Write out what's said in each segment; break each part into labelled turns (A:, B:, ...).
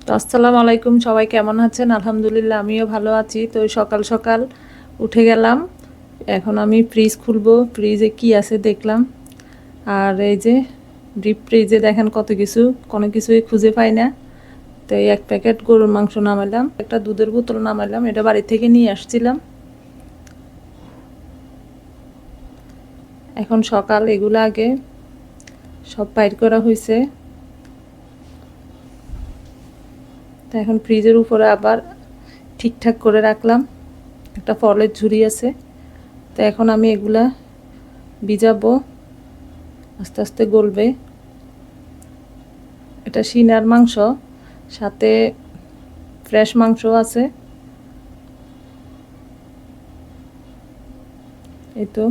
A: তো আসসালামু আলাইকুম, সবাই কেমন আছেন? আলহামদুলিল্লাহ আমিও ভালো আছি। তো সকাল সকাল উঠে গেলাম। এখন আমি ফ্রিজ খুলবো, ফ্রিজে কি আছে দেখলাম। আর এই যে ডিপ ফ্রিজে দেখেন কত কিছু, কোনো কিছুই খুঁজে পাই না। তো এই এক প্যাকেট গরুর মাংস নামাইলাম, একটা দুধের বোতল নামাইলাম, এটা বাড়ি থেকে নিয়ে আসছিলাম। এখন সকাল, এগুলো আগে সব বাইর করা হয়েছে। তো এখন ফ্রিজের উপরে আবার ঠিকঠাক করে রাখলাম, একটা ফলের ঝুড়ি আছে। তো এখন আমি এগুলা ভিজাবো, আস্তে আস্তে গলবে। এটা সিনার মাংস, সাথে ফ্রেশ মাংস আছে। এই তো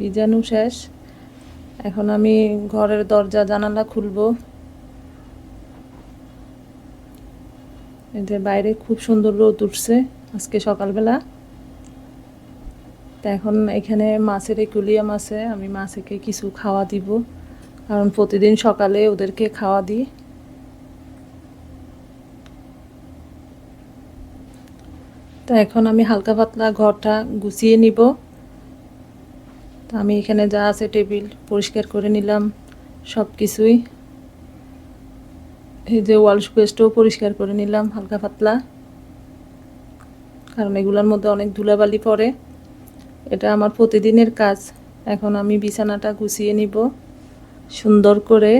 A: ভিজানো শেষ। এখন আমি ঘরের দরজা জানালা খুলবো। এই যে বাইরে খুব সুন্দর রোদ উঠছে আজকে সকালবেলা। তো এখন এখানে মাছের একুলিয়াম আছে, আমি মাছকে কিছু খাওয়া দিব, কারণ প্রতিদিন সকালে ওদেরকে খাওয়া দিই। তো এখন আমি হালকা পাতলা ঘরটা গুছিয়ে নিব। তো আমি এখানে যা আছে টেবিল পরিষ্কার করে নিলাম, সব কিছুই। এই যে ওয়াল শোকেসটাও পরিষ্কার করে নিলাম হালকা পাতলা, কারণ এগুলোর মধ্যে অনেক ধুলাবালি পড়ে। এটা আমার প্রতিদিনের কাজ। এখন আমি বিছানাটা গুছিয়ে নিব সুন্দর করে।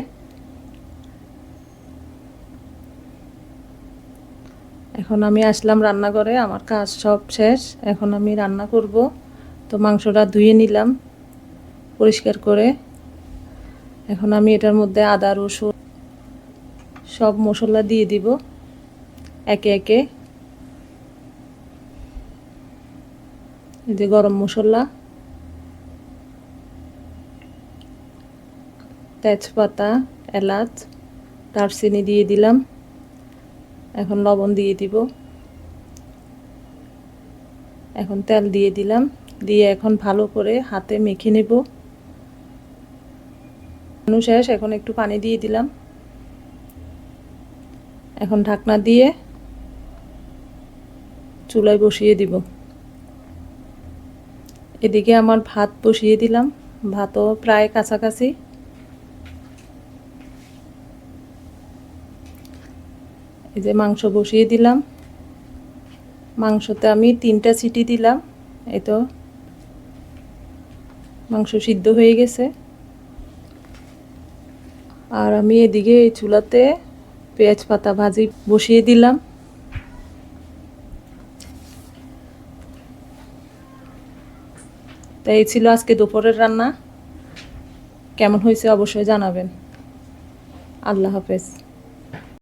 A: এখন আমি আসলাম রান্নাঘরে, আমার কাজ সব শেষ, এখন আমি রান্না করব। তো মাংসটা ধুয়ে নিলাম পরিষ্কার করে। এখন আমি এটার মধ্যে আদা রসুন সব মশলা দিয়ে দিব একে একে। এই যে গরম মশলা, তেজপাতা, এলাচ, দারচিনি দিয়ে দিলাম। এখন লবণ দিয়ে দিব, এখন তেল দিয়ে দিলাম, দিয়ে এখন ভালো করে হাতে মেখে নেব। শেষ, এখন একটু পানি দিয়ে দিলাম। এখন ঢাকনা দিয়ে চুলায় বসিয়ে দিব। এদিকে আমার ভাত বসিয়ে দিলাম, ভাতও প্রায় কাছাকাছি। এই যে মাংস বসিয়ে দিলাম, মাংসতে আমি 3টা সিটি দিলাম। এই তো মাংস সিদ্ধ হয়ে গেছে। আর আমি এদিকে এই চুলাতে পেঁয়াজ পাতা ভাজি বসিয়ে দিলাম। তাই এই ছিল আজকে দুপুরের রান্না। কেমন হয়েছে অবশ্যই জানাবেন। আল্লাহ হাফেজ।